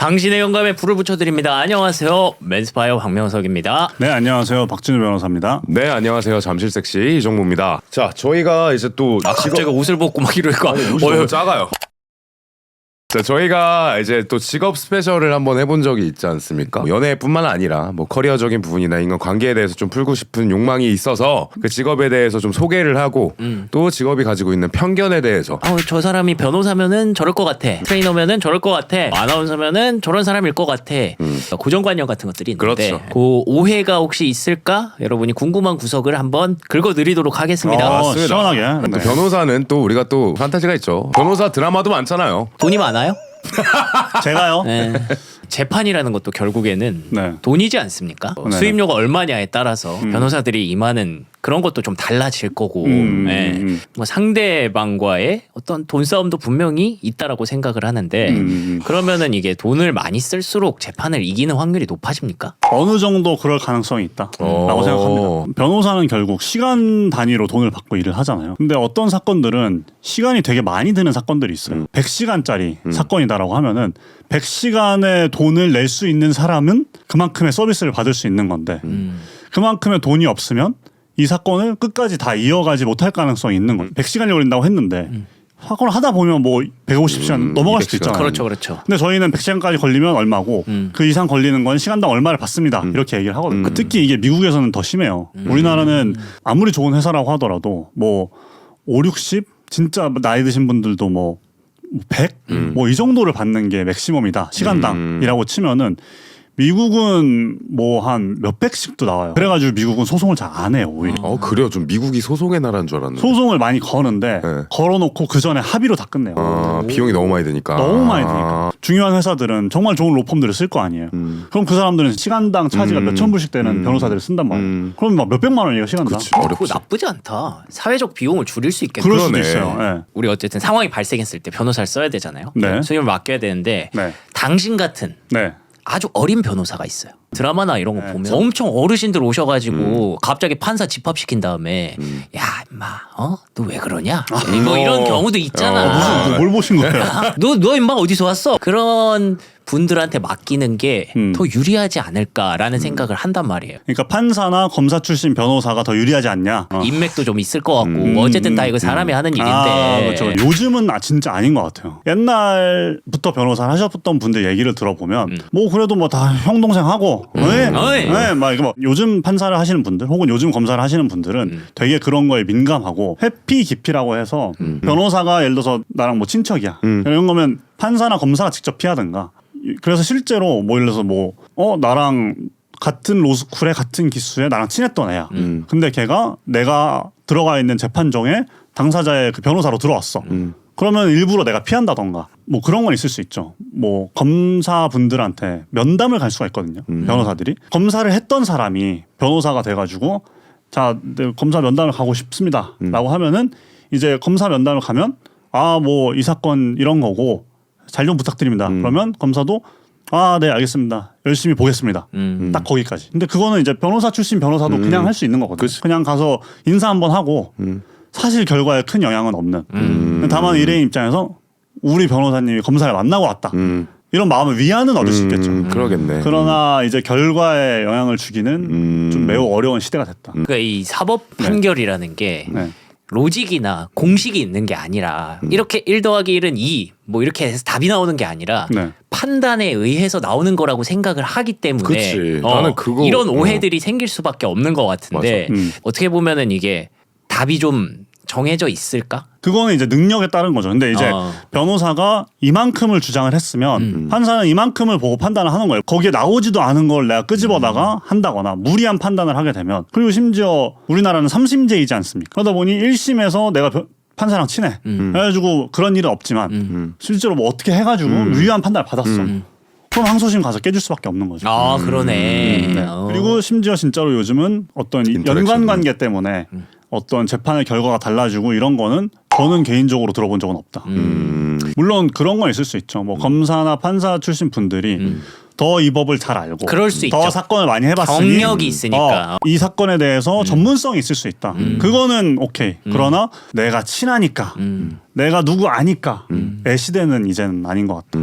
당신의 영감에 불을 붙여드립니다. 안녕하세요. 맨스파이어 황명석입니다. 네, 안녕하세요. 박진우 변호사입니다. 네, 안녕하세요. 잠실섹시 이정모입니다. 자, 저희가 이제 또 갑자기 옷을 벗고 막 이러니까 옷이 너무 작아요. 자, 저희가 이제 또 직업 스페셜을 한번 해본 적이 있지 않습니까? 연애뿐만 아니라 뭐 커리어적인 부분이나 인간 관계에 대해서 좀 풀고 싶은 욕망이 있어서 그 직업에 대해서 좀 소개를 하고 또 직업이 가지고 있는 편견에 대해서 저 사람이 변호사면은 저럴 것 같아. 트레이너면은 저럴 것 같아. 아나운서면은 저런 사람일 것 같아. 고정관념 같은 것들이 있는데 그렇죠. 그 오해가 혹시 있을까? 여러분이 궁금한 구석을 한번 긁어드리도록 하겠습니다. 맞습니다. 시원하게. 또 네. 변호사는 또 우리가 또 판타지가 있죠. 변호사 드라마도 많잖아요. 돈이 많아요? 제가요? 네. 재판이라는 것도 결국에는 네. 돈이지 않습니까? 네. 수입료가 얼마냐에 따라서 변호사들이 임하는 그런 것도 좀 달라질 거고 뭐 상대방과의 어떤 돈 싸움도 분명히 있다라고 생각을 하는데 그러면은 이게 돈을 많이 쓸수록 재판을 이기는 확률이 높아집니까? 어느 정도 그럴 가능성이 있다라고 생각합니다. 변호사는 결국 시간 단위로 돈을 받고 일을 하잖아요. 근데 어떤 사건들은 시간이 되게 많이 드는 사건들이 있어요. 100시간짜리 사건이다라고 하면은 100시간의 돈을 낼 수 있는 사람은 그만큼의 서비스를 받을 수 있는 건데 그만큼의 돈이 없으면 이 사건을 끝까지 다 이어가지 못할 가능성이 있는 거예요. 100시간이 걸린다고 했는데 사건을 하다 보면 뭐 150시간 넘어갈 수도 200시간. 있잖아요. 그렇죠, 그렇죠. 근데 저희는 100시간까지 걸리면 얼마고 그 이상 걸리는 건 시간당 얼마를 받습니다. 이렇게 얘기를 하거든요. 특히 이게 미국에서는 더 심해요. 우리나라는 아무리 좋은 회사라고 하더라도 뭐 5, 60 진짜 나이 드신 분들도 뭐 100? 뭐 이 정도를 받는 게 맥시멈이다. 시간당이라고 치면은 미국은 뭐 한 몇백씩도 나와요. 그래가지고 미국은 소송을 잘 안 해요, 오히려. 그래요. 좀 미국이 소송의 나라인 줄 알았는데. 소송을 많이 거는데 네. 걸어놓고 그 전에 합의로 다 끝내요. 비용이 너무 많이 드니까. 너무 많이 드니까. 중요한 회사들은 정말 좋은 로펌들을 쓸 거 아니에요. 그럼 그 사람들은 시간당 차지가 몇천 불씩 되는 변호사들을 쓴단 말이에요. 그럼 막 몇백만 원이에요, 시간당. 그치. 그거 어렵지. 나쁘지 않다. 사회적 비용을 줄일 수 있겠네. 그럴 수도 그러네. 있어요. 네. 우리 어쨌든 상황이 발생했을 때 변호사를 써야 되잖아요. 네. 수임을 맡겨야 되는데 네. 당신 같은 네. 아주 어린 변호사가 있어요. 드라마나 이런 거 네. 보면 엄청 어르신들 오셔가지고 갑자기 판사 집합시킨 다음에 야 임마 너 왜 그러냐 뭐 이런 경우도 있잖아. 무슨 뭘 보신 거예요? 너 임마 어디서 왔어? 그런 분들한테 맡기는 게 더 유리하지 않을까라는 생각을 한단 말이에요. 그러니까 판사나 검사 출신 변호사가 더 유리하지 않냐? 인맥도 좀 있을 것 같고 어쨌든 다 이거 사람이 하는 일인데 그렇죠. 요즘은 진짜 아닌 것 같아요. 옛날부터 변호사를 하셨던 분들 얘기를 들어보면 뭐 그래도 뭐 다 형 동생 하고 네, 막 이거 뭐 요즘 판사를 하시는 분들 혹은 요즘 검사를 하시는 분들은 되게 그런 거에 민감하고 회피 기피라고 해서 변호사가 예를 들어서 나랑 뭐 친척이야 이런 거면 판사나 검사가 직접 피하든가. 그래서 실제로 뭐 예를 들어서 뭐 나랑 같은 로스쿨에 같은 기수에 나랑 친했던 애야. 근데 걔가 내가 들어가 있는 재판정에 당사자의 그 변호사로 들어왔어. 그러면 일부러 내가 피한다던가 뭐 그런 건 있을 수 있죠. 뭐 검사분들한테 면담을 갈 수가 있거든요. 변호사들이 검사를 했던 사람이 변호사가 돼가지고 자, 네, 검사 면담을 가고 싶습니다라고 하면은 이제 검사 면담을 가면 뭐 이 사건 이런 거고 잘 좀 부탁드립니다. 그러면 검사도 네, 알겠습니다. 열심히 보겠습니다. 딱 거기까지. 근데 그거는 이제 변호사 출신 변호사도 그냥 할 수 있는 거거든요. 그냥 가서 인사 한번 하고 사실 결과에 큰 영향은 없는. 다만 일회인 입장에서 우리 변호사님이 검사를 만나고 왔다. 이런 마음의 위안은 얻을 수 있겠죠. 그러겠네. 그러나 이제 결과에 영향을 주기는 좀 매우 어려운 시대가 됐다. 그러니까 이 사법 판결이라는 게 네. 로직이나 공식이 있는 게 아니라 이렇게 1 더하기 1은 2 뭐 이렇게 해서 답이 나오는 게 아니라 네. 판단에 의해서 나오는 거라고 생각을 하기 때문에 그치. 나는 그거 이런 오해들이 생길 수밖에 없는 것 같은데 어떻게 보면은 이게 답이 좀 정해져 있을까? 그거는 이제 능력에 따른 거죠. 근데 이제 변호사가 이만큼을 주장을 했으면 판사는 이만큼을 보고 판단을 하는 거예요. 거기에 나오지도 않은 걸 내가 끄집어다가 한다거나 무리한 판단을 하게 되면 그리고 심지어 우리나라는 3심제이지 않습니까? 그러다 보니 1심에서 내가 판사랑 친해. 그래가지고 그런 일은 없지만 실제로 뭐 어떻게 해가지고 유리한 판단을 받았어. 그럼 항소심 가서 깨질 수밖에 없는 거죠. 그러네. 그리고 심지어 진짜로 요즘은 어떤 연관관계 때문에 어떤 재판의 결과가 달라지고 이런 거는 저는 개인적으로 들어본 적은 없다. 물론 그런 건 있을 수 있죠. 뭐 검사나 판사 출신 분들이 더 이 법을 잘 알고 그럴 수 더 있죠. 사건을 많이 해봤으니 경력이 있으니까. 이 사건에 대해서 전문성이 있을 수 있다. 그거는 오케이. 그러나 내가 친하니까 내가 누구 아니까 애시대는 이제는 아닌 것 같다.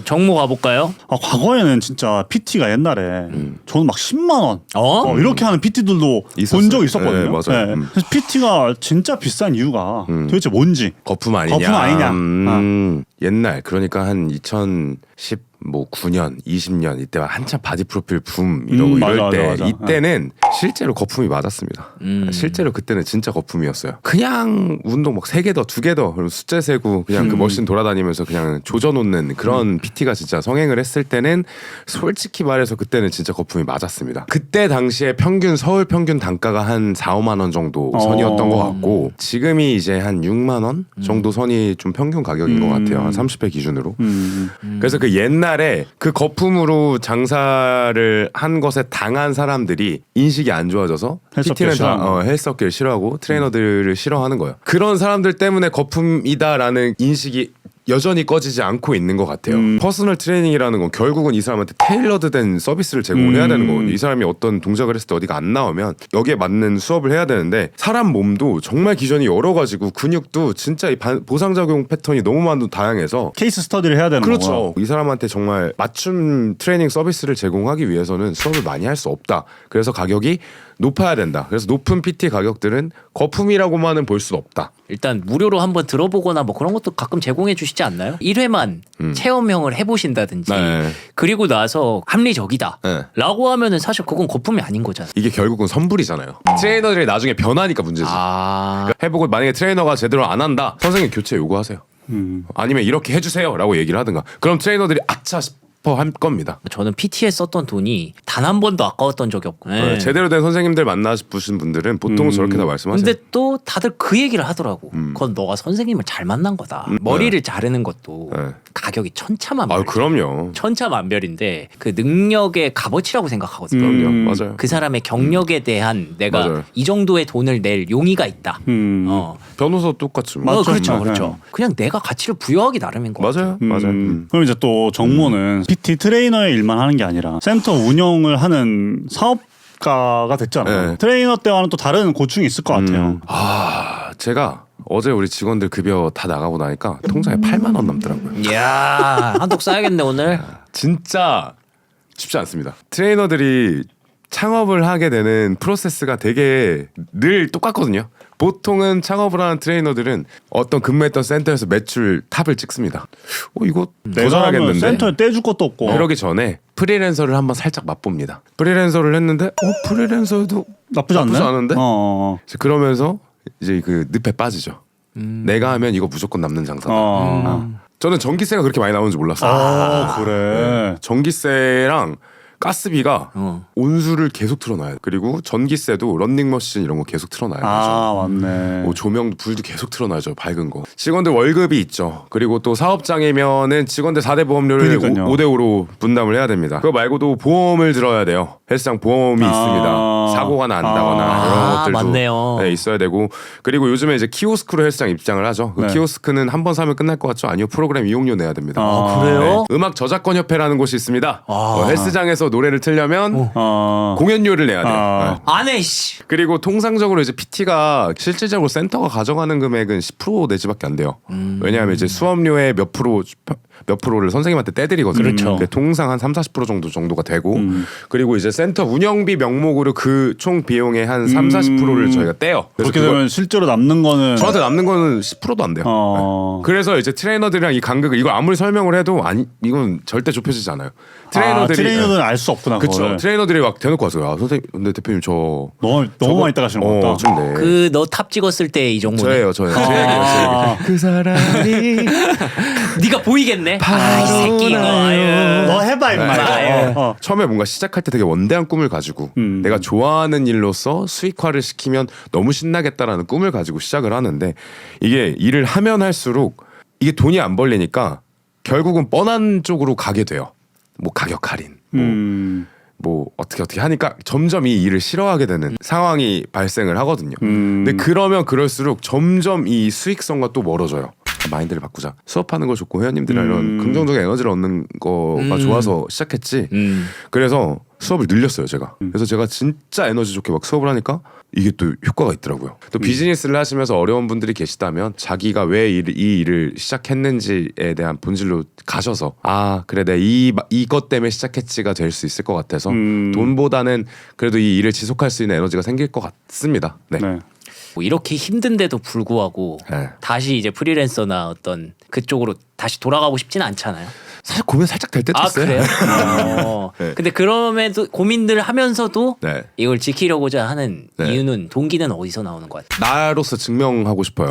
정모 가볼까요? 과거에는 진짜 PT가 옛날에 저는 막 10만 원 이렇게 하는 PT들도 있었어요. 본 적이 있었거든요. 네, 맞아요. 그래서 PT가 진짜 비싼 이유가 도대체 뭔지. 거품 아니냐? 거품 아니냐. 옛날 그러니까 한 2010 뭐 9년, 20년 이때 한참 바디 프로필 붐 이러고 이럴 맞아, 때 맞아. 이때는 실제로 거품이 맞았습니다. 실제로 그때는 진짜 거품이었어요. 그냥 운동 막 3개 더, 2개 더 그리고 숫자 세고 그냥 그 머신 돌아다니면서 그냥 조져놓는 그런 PT가 진짜 성행을 했을 때는 솔직히 말해서 그때는 진짜 거품이 맞았습니다. 그때 당시에 평균 서울 평균 단가가 한 4, 5만 원 정도 선이었던 것 같고 지금이 이제 한 6만 원 정도 선이 좀 평균 가격인 것 같아요. 한 30회 기준으로. 그래서 그 옛날에 그 거품으로 장사를 한 것에 당한 사람들이 인식이 안 좋아져서 헬스업계를 PT는 다 싫어하는 헬스업계를 싫어하고 트레이너들을 싫어하는 거예요. 그런 사람들 때문에 거품이다라는 인식이 여전히 꺼지지 않고 있는 것 같아요. 퍼스널 트레이닝이라는 건 결국은 이 사람한테 테일러드된 서비스를 제공을 해야 되는 거거든요. 이 사람이 어떤 동작을 했을 때 어디가 안 나오면 여기에 맞는 수업을 해야 되는데 사람 몸도 정말 기전이 여러 가지고 근육도 진짜 이 보상작용 패턴이 너무 다양해서 케이스 스터디를 해야 되는 거고. 그렇죠. 이 사람한테 정말 맞춤 트레이닝 서비스를 제공하기 위해서는 수업을 많이 할 수 없다. 그래서 가격이 높아야 된다. 그래서 높은 PT 가격들은 거품이라고만은 볼 수 없다. 일단 무료로 한번 들어보거나 뭐 그런 것도 가끔 제공해 주시지 않나요? 1회만 체험형을 해보신다든지 네. 그리고 나서 합리적이다 네. 라고 하면은 사실 그건 거품이 아닌 거잖아. 이게 결국은 선불이잖아요. 트레이너들이 나중에 변하니까 문제지. 그러니까 해보고 만약에 트레이너가 제대로 안 한다. 선생님 교체 요구하세요. 아니면 이렇게 해주세요라고 얘기를 하든가. 그럼 트레이너들이 아차 싶어 할 겁니다. 저는 PT에 썼던 돈이 단 한 번도 아까웠던 적이 없고. 네. 제대로 된 선생님들 만나보신 분들은 보통 저렇게 다 말씀하세요. 근데 또 다들 그 얘기를 하더라고. 그건 너가 선생님을 잘 만난 거다. 머리를 자르는 것도 네. 가격이 천차만별. 그럼요. 천차만별인데 그 능력의 값어치라고 생각하거든요. 그럼요. 맞아요. 그 사람의 경력에 대한 내가 맞아요. 이 정도의 돈을 낼 용의가 있다. 변호사 똑같이. 맞죠. 그렇죠, 네. 그렇죠. 그냥 내가 가치를 부여하기 나름인 거 같아요. 맞아요. 그럼 이제 또 정모는 PT 트레이너의 일만 하는 게 아니라 센터 운영을 하는 사업가가 됐잖아요. 네. 트레이너 때와는 또 다른 고충이 있을 것 같아요. 제가 어제 우리 직원들 급여 다 나가고 나니까 통장에 8만 원 남더라고요. 이야, 한턱 쏴야겠네 오늘. 진짜 쉽지 않습니다. 트레이너들이 창업을 하게 되는 프로세스가 되게 늘 똑같거든요. 보통은 창업을 하는 트레이너들은 어떤 근무했던 센터에서 매출 탑을 찍습니다. 이거 내가 하면 도전하겠는데. 센터에 떼줄 것도 없고. 그러기 전에 프리랜서를 한번 살짝 맛봅니다. 프리랜서를 했는데 프리랜서도 나쁘지 않네. 않은데? 어. 그러면서 이제 그 늪에 빠지죠. 내가 하면 이거 무조건 남는 장사다. 저는 전기세가 그렇게 많이 나오는지 몰랐어요. 그래. 전기세랑 가스비가 온수를 계속 틀어놔요. 그리고 전기세도 런닝머신 이런 거 계속 틀어놔요. 맞네. 뭐 조명도 불도 계속 틀어놔죠. 밝은 거. 직원들 월급이 있죠. 그리고 또 사업장이면은 직원들 4대 보험료를 그러니까요. 5대5로 분담을 해야 됩니다. 그거 말고도 보험을 들어야 돼요. 헬스장 보험이 있습니다. 사고가 난다거나 이런 것들도 맞네요. 네, 있어야 되고. 그리고 요즘에 이제 키오스크로 헬스장 입장을 하죠. 그 네. 키오스크는 한 번 사면 끝날 것 같죠? 아니요. 프로그램 이용료 내야 됩니다. 그래요? 음악 저작권 협회라는 곳이 있습니다. 헬스장에서 노래를 틀려면 공연료를 내야 돼요. 안 해, 씨. 그리고 통상적으로 이제 PT가 실질적으로 센터가 가져가는 금액은 10% 내지밖에 안 돼요. 왜냐하면 이제 수업료의 몇 프로를 선생님한테 떼드리거든요. 그렇죠. 근데 통상 한 30-40% 정도가 되고 그리고 이제 센터 운영비 명목으로 그 총 비용의 한 30-40%를 저희가 떼요. 그래서 그렇게 되면 실제로 남는 거는 저한테 남는 거는 10%도 안 돼요. 네. 그래서 이제 트레이너들이랑 이 간극을 이거 아무리 설명을 해도 이건 절대 좁혀지지 않아요. 트레이너들은 알 수 없구나. 그렇죠. 그거를. 트레이너들이 막 대놓고 와서 야 선생님 근데 대표님 저 너무 많이 따가시는 것 같다. 좀 네. 그 너 탑 찍었을 때 이 정도네. 저예요. 제 얘기예요. 그 사람이 네가 보이겠네. 이 새끼 이거. 아유. 너 해봐 임마. 처음에 뭔가 시작할 때 되게 원대한 꿈을 가지고 내가 좋아하는 일로서 수익화를 시키면 너무 신나겠다라는 꿈을 가지고 시작을 하는데 이게 일을 하면 할수록 이게 돈이 안 벌리니까 결국은 뻔한 쪽으로 가게 돼요. 뭐 가격 할인, 뭐 어떻게 하니까 점점 이 일을 싫어하게 되는 상황이 발생을 하거든요. 근데 그러면 그럴수록 점점 이 수익성과 또 멀어져요. 마인드를 바꾸자. 수업하는 거 좋고 회원님들이랑 이런 긍정적인 에너지를 얻는 거가 좋아서 시작했지. 그래서 수업을 늘렸어요 제가. 그래서 제가 진짜 에너지 좋게 막 수업을 하니까 이게 또 효과가 있더라고요. 또 비즈니스를 하시면서 어려운 분들이 계시다면 자기가 왜 이 일을 시작했는지에 대한 본질로 가셔서 아 그래 내가 이것 때문에 시작했지가 될 수 있을 것 같아서 돈보다는 그래도 이 일을 지속할 수 있는 에너지가 생길 것 같습니다. 네. 네. 뭐 이렇게 힘든데도 불구하고 네. 다시 이제 프리랜서나 어떤 그쪽으로 다시 돌아가고 싶지는 않잖아요. 사실 고민 살짝 될 때도 아 있어요. 그래요? 네. 근데 그럼에도 고민들 하면서도 네. 이걸 지키려고자 하는 네. 이유는 동기는 어디서 나오는 것 같아요? 나로서 증명하고 싶어요.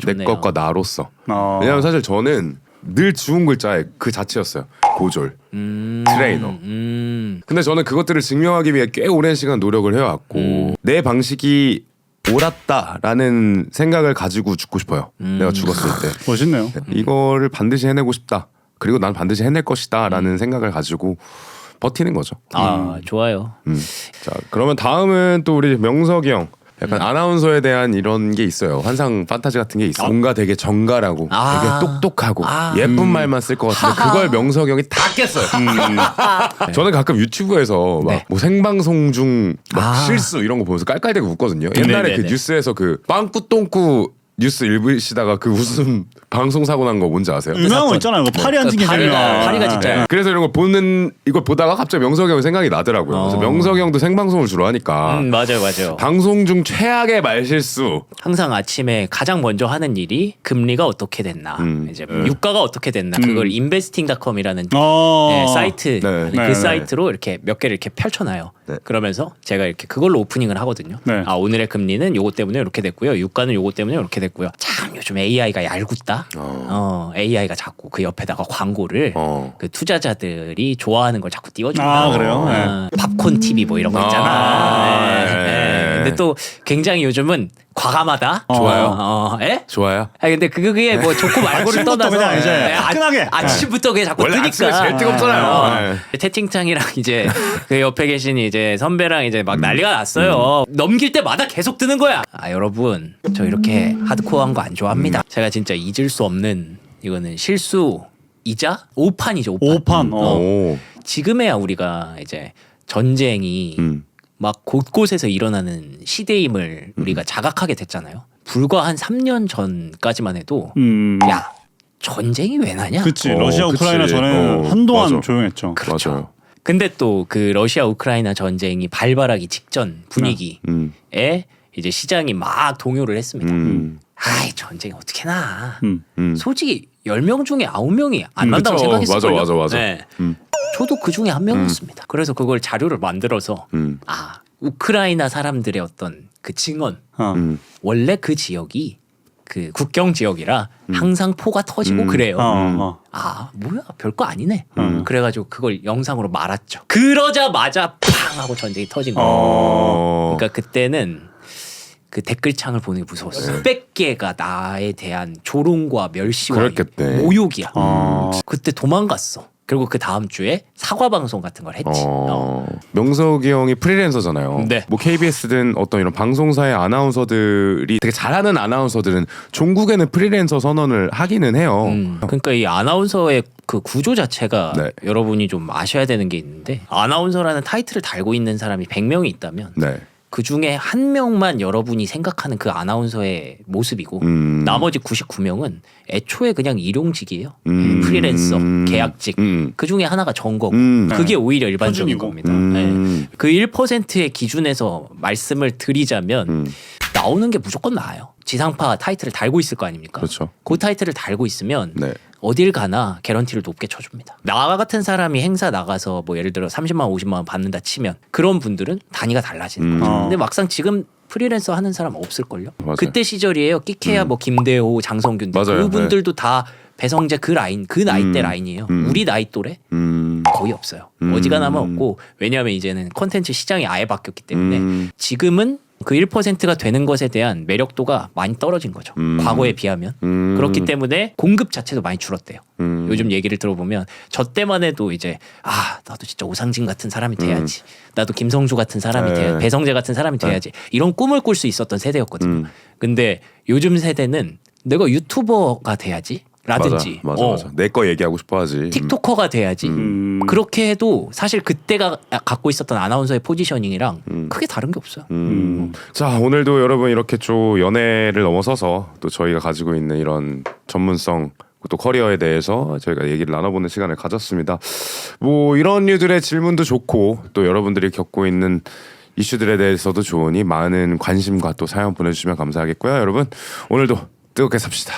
내 좋네요. 것과 나로서. 어. 왜냐하면 사실 저는 늘 주운 글자의 그 자체였어요. 고졸, 트레이너. 근데 저는 그것들을 증명하기 위해 꽤 오랜 시간 노력을 해왔고 내 방식이 옳았다라는 생각을 가지고 죽고 싶어요. 내가 죽었을 때. 멋있네요. 이거를 반드시 해내고 싶다. 그리고 난 반드시 해낼 것이다라는 생각을 가지고 버티는 거죠. 좋아요. 자, 그러면 다음은 또 우리 명석이 형. 약간 아나운서에 대한 이런 게 있어요. 환상 판타지 같은 게 있어. 뭔가 되게 정갈하고 되게 똑똑하고 예쁜 말만 쓸 것 같은데 그걸 명석이 형이 다 깼어요. 저는 가끔 유튜브에서 막 네. 뭐 생방송 중 막 실수 이런 거 보면서 깔깔대고 웃거든요. 옛날에 네네네. 그 뉴스에서 그 빵꾸 똥꾸 뉴스 읽으시다가 그 웃음 방송 사고 난 거 뭔지 아세요? 유명한 거 있잖아요. 파리 안 튕긴 파리가 진짜 네. 그래서 이런 거 보는 이걸 보다가 갑자기 명석이 형 생각이 나더라고요. 그래서 명석이 형도 생방송을 주로 하니까 맞아요. 방송 중 최악의 말실수. 항상 아침에 가장 먼저 하는 일이 금리가 어떻게 됐나, 이제 유가가 어떻게 됐나, 그걸 investing.com이라는 사이트, 네. 그 네. 사이트로 이렇게 몇 개를 이렇게 펼쳐놔요. 네. 그러면서 제가 이렇게 그걸로 오프닝을 하거든요. 네. 오늘의 금리는 요거 때문에 이렇게 됐고요. 유가는 요거 때문에 이렇게 됐고요. 참 요즘 AI가 얄궂다. AI가 자꾸 그 옆에다가 광고를 그 투자자들이 좋아하는 걸 자꾸 띄워준다. 그래요? 네. 팝콘 TV 뭐 이런 거 있잖아. 네. 근데 또 굉장히 요즘은 과감하다. 좋아요. 예? 좋아요. 근데 그게 뭐 좋고 말고를 아침부터 떠나서 그냥 이제 화끈하게. 아침부터 그게 자꾸 원래 뜨니까. 아침에 제일 뜨겁잖아요. 채팅창이랑 이제 그 옆에 계신 이제 선배랑 이제 막 난리가 났어요. 넘길 때마다 계속 뜨는 거야. 여러분 저 이렇게 하드코어한 거 안 좋아합니다. 제가 진짜 잊을 수 없는 이거는 실수이자 오판이죠. 오판. 오. 지금에야 우리가 이제 전쟁이 막 곳곳에서 일어나는 시대임을 우리가 자각하게 됐잖아요. 불과 한 3년 전까지만 해도 야 전쟁이 왜 나냐? 그치. 러시아 그치. 우크라이나 전에 한동안 맞아. 조용했죠. 맞아요. 근데 또 그 러시아 우크라이나 전쟁이 발발하기 직전 분위기에 이제 시장이 막 동요를 했습니다. 아이 전쟁이 어떻게 나? 솔직히 10명 중에 9명이 안 난다고 그쵸. 생각했을걸요. 맞아. 네. 저도 그 중에 한 명이었습니다. 그래서 그걸 자료를 만들어서 우크라이나 사람들의 어떤 그 증언 원래 그 지역이 그 국경 지역이라 항상 포가 터지고 그래요. 뭐야 별거 아니네. 그래가지고 그걸 영상으로 말았죠. 그러자마자 팡 하고 전쟁이 터진 거예요. 그러니까 그때는 그 댓글창을 보는 게 무서웠어. 수백 개가 나에 대한 조롱과 멸시와 그랬겠네. 모욕이야. 그때 도망갔어. 그리고 그 다음 주에 사과 방송 같은 걸 했지. 명석이 형이 프리랜서잖아요. 네. 뭐 KBS든 어떤 이런 방송사의 아나운서들이 되게 잘하는 아나운서들은 종국에는 프리랜서 선언을 하기는 해요. 그러니까 이 아나운서의 그 구조 자체가 네. 여러분이 좀 아셔야 되는 게 있는데 아나운서라는 타이틀을 달고 있는 사람이 100명이 있다면 네. 그 중에 한 명만 여러분이 생각하는 그 아나운서의 모습이고 나머지 99명은 애초에 그냥 일용직이에요. 프리랜서, 계약직. 그 중에 하나가 정거고 그게 오히려 일반적인 표준이고. 겁니다. 네. 그 1%의 기준에서 말씀을 드리자면 나오는 게 무조건 나아요. 지상파 타이틀을 달고 있을 거 아닙니까? 그렇죠. 그 타이틀을 달고 있으면 네. 어딜 가나 개런티를 높게 쳐줍니다. 나 같은 사람이 행사 나가서 뭐 예를 들어 30만 원, 50만 원 받는다 치면 그런 분들은 단위가 달라지는 거죠. 근데 막상 지금 프리랜서 하는 사람 없을걸요? 맞아요. 그때 시절이에요. 끼케야 뭐 김대호, 장성균 맞아요. 그분들도 다 배성재 그 라인, 그 나이대 라인이에요. 우리 나이 또래 거의 없어요. 어지간하면 없고 왜냐하면 이제는 콘텐츠 시장이 아예 바뀌었기 때문에 지금은 그 1%가 되는 것에 대한 매력도가 많이 떨어진 거죠. 과거에 비하면. 그렇기 때문에 공급 자체도 많이 줄었대요. 요즘 얘기를 들어보면 저 때만 해도 이제 나도 진짜 오상진 같은 사람이 돼야지. 나도 김성주 같은 사람이 돼야지. 배성재 같은 사람이 돼야지. 이런 꿈을 꿀 수 있었던 세대였거든요. 근데 요즘 세대는 내가 유튜버가 돼야지. 라든지 맞아. 내 거 얘기하고 싶어하지. 틱토커가 돼야지. 그렇게 해도 사실 그때가 갖고 있었던 아나운서의 포지셔닝이랑 크게 다른 게 없어요. 자, 오늘도 여러분 이렇게 좀 연애를 넘어서서 또 저희가 가지고 있는 이런 전문성 또 커리어에 대해서 저희가 얘기를 나눠보는 시간을 가졌습니다. 뭐 이런 류들의 질문도 좋고 또 여러분들이 겪고 있는 이슈들에 대해서도 좋으니 많은 관심과 또 사연 보내주시면 감사하겠고요. 여러분 오늘도 뜨겁게 삽시다.